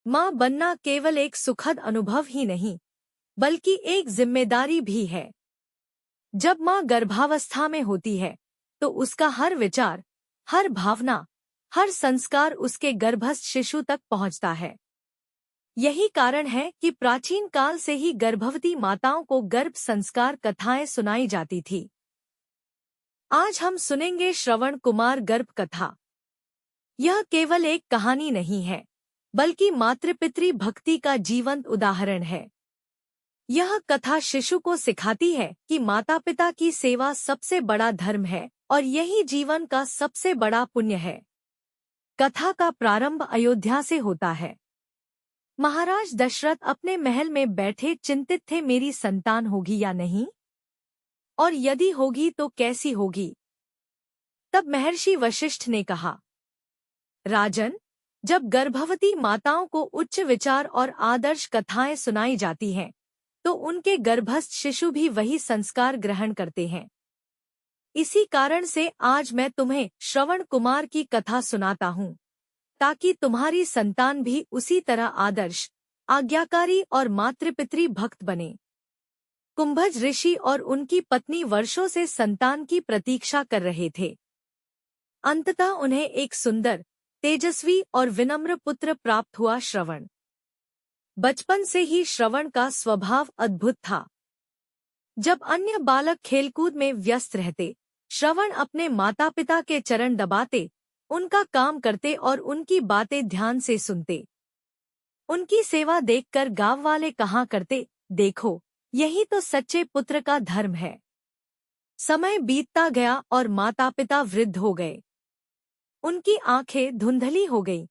माँ बनना केवल एक सुखद अनुभव ही नहीं, बल्कि एक जिम्मेदारी भी है। जब माँ गर्भावस्था में होती है, तो उसका हर विचार, हर भावना, हर संस्कार उसके गर्भस्थ शिशु तक पहुँचता है। यही कारण है कि प्राचीन काल से ही गर्भवती माताओं को गर्भ संस्कार कथाएं सुनाई जाती थी। आज हम सुनेंगे श्रवण कुमार गर्भ कथा। यह केवल एक कहानी नहीं है, बल्कि मातृपितृ भक्ति का जीवंत उदाहरण है। यह कथा शिशु को सिखाती है कि माता पिता की सेवा सबसे बड़ा धर्म है और यही जीवन का सबसे बड़ा पुण्य है। कथा का प्रारंभ अयोध्या से होता है। महाराज दशरथ अपने महल में बैठे चिंतित थे, मेरी संतान होगी या नहीं, और यदि होगी तो कैसी होगी। तब महर्षि वशिष्ठ ने कहा, राजन, जब गर्भवती माताओं को उच्च विचार और आदर्श कथाएं सुनाई जाती हैं, तो उनके गर्भस्थ शिशु भी वही संस्कार ग्रहण करते हैं। इसी कारण से आज मैं तुम्हें श्रवण कुमार की कथा सुनाता हूँ, ताकि तुम्हारी संतान भी उसी तरह आदर्श, आज्ञाकारी और मातृपितृ भक्त बने। कुंभज ऋषि और उनकी पत्नी वर्षों से संतान की प्रतीक्षा कर रहे थे। अंततः उन्हें एक सुंदर, तेजस्वी और विनम्र पुत्र प्राप्त हुआ, श्रवण। बचपन से ही श्रवण का स्वभाव अद्भुत था। जब अन्य बालक खेलकूद में व्यस्त रहते, श्रवण अपने माता पिता के चरण दबाते, उनका काम करते और उनकी बातें ध्यान से सुनते। उनकी सेवा देखकर गांव वाले कहा करते, देखो, यही तो सच्चे पुत्र का धर्म है। समय बीतता गया और माता पिता वृद्ध हो गए। उनकी आंखें धुंधली हो गईं,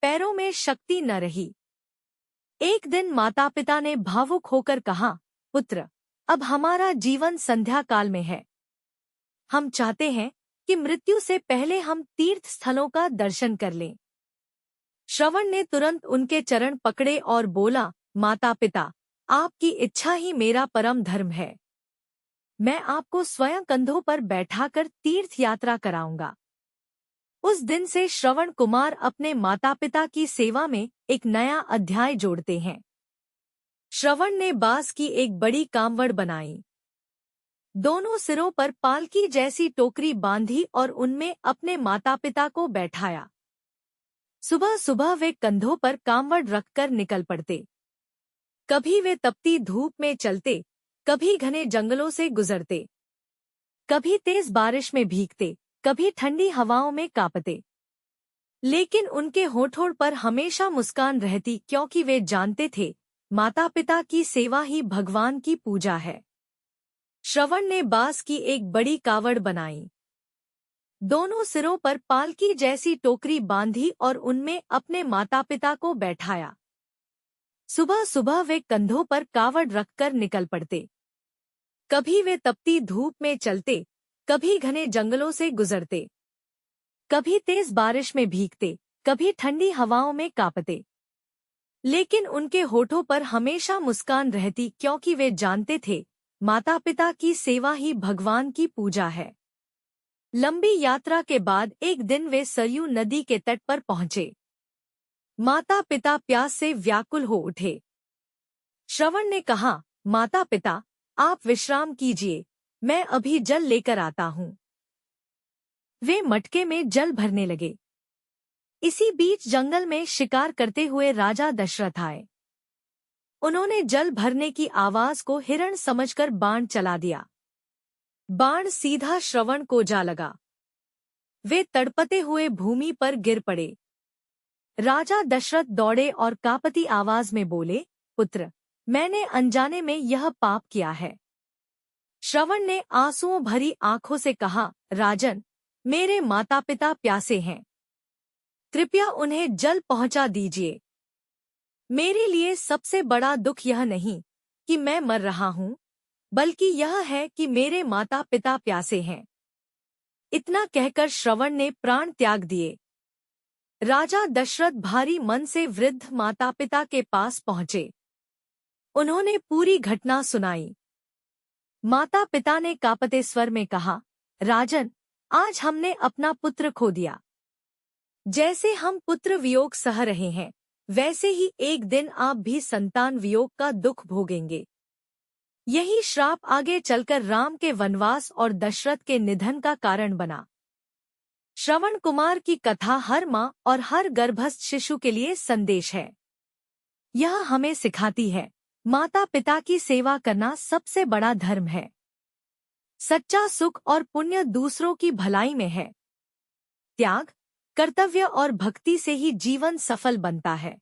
पैरों में शक्ति न रही। एक दिन माता पिता ने भावुक होकर कहा, पुत्र, अब हमारा जीवन संध्या काल में है। हम चाहते हैं कि मृत्यु से पहले हम तीर्थ स्थलों का दर्शन कर लें। श्रवण ने तुरंत उनके चरण पकड़े और बोला, माता पिता, आपकी इच्छा ही मेरा परम धर्म है। मैं आपको स्वयं कंधों पर बैठाकर तीर्थ यात्रा कराऊंगा। उस दिन से श्रवण कुमार अपने माता पिता की सेवा में एक नया अध्याय जोड़ते हैं। श्रवण ने बांस की एक बड़ी कांवड़ बनाई, दोनों सिरों पर पालकी जैसी टोकरी बांधी और उनमें अपने माता पिता को बैठाया। सुबह सुबह वे कंधों पर कांवड़ रखकर निकल पड़ते। कभी वे तपती धूप में चलते, कभी घने जंगलों से गुजरते, कभी तेज बारिश में भीगते, कभी ठंडी हवाओं में कांपते। लेकिन उनके होठों पर हमेशा मुस्कान रहती, क्योंकि वे जानते थे, माता पिता की सेवा ही भगवान की पूजा है। श्रवण ने बांस की एक बड़ी कावड़ बनाई, दोनों सिरों पर पालकी जैसी टोकरी बांधी और उनमें अपने माता पिता को बैठाया। सुबह सुबह वे कंधों पर कावड़ रखकर निकल पड़ते। कभी वे तपती धूप में चलते, कभी घने जंगलों से गुजरते, कभी तेज बारिश में भीगते, कभी ठंडी हवाओं में कांपते। लेकिन उनके होठों पर हमेशा मुस्कान रहती, क्योंकि वे जानते थे, माता पिता की सेवा ही भगवान की पूजा है। लंबी यात्रा के बाद एक दिन वे सरयू नदी के तट पर पहुंचे। माता पिता प्यास से व्याकुल हो उठे। श्रवण ने कहा, माता पिता, आप विश्राम कीजिए, मैं अभी जल लेकर आता हूँ। वे मटके में जल भरने लगे। इसी बीच जंगल में शिकार करते हुए राजा दशरथ आए। उन्होंने जल भरने की आवाज को हिरण समझकर बाण चला दिया। बाण सीधा श्रवण को जा लगा। वे तड़पते हुए भूमि पर गिर पड़े। राजा दशरथ दौड़े और कांपती आवाज में बोले, पुत्र, मैंने अनजाने में यह पाप किया है। श्रवण ने आंसुओं भरी आंखों से कहा, राजन, मेरे माता पिता प्यासे हैं, कृपया उन्हें जल पहुंचा दीजिए। मेरे लिए सबसे बड़ा दुख यह नहीं कि मैं मर रहा हूँ, बल्कि यह है कि मेरे माता पिता प्यासे हैं। इतना कहकर श्रवण ने प्राण त्याग दिए। राजा दशरथ भारी मन से वृद्ध माता पिता के पास पहुंचे। उन्होंने पूरी घटना सुनाई। माता पिता ने कांपते स्वर में कहा, राजन, आज हमने अपना पुत्र खो दिया। जैसे हम पुत्र वियोग सह रहे हैं, वैसे ही एक दिन आप भी संतान वियोग का दुख भोगेंगे। यही श्राप आगे चलकर राम के वनवास और दशरथ के निधन का कारण बना। श्रवण कुमार की कथा हर माँ और हर गर्भस्थ शिशु के लिए संदेश है। यह हमें सिखाती है, माता पिता की सेवा करना सबसे बड़ा धर्म है। सच्चा सुख और पुण्य दूसरों की भलाई में है। त्याग, कर्तव्य और भक्ति से ही जीवन सफल बनता है।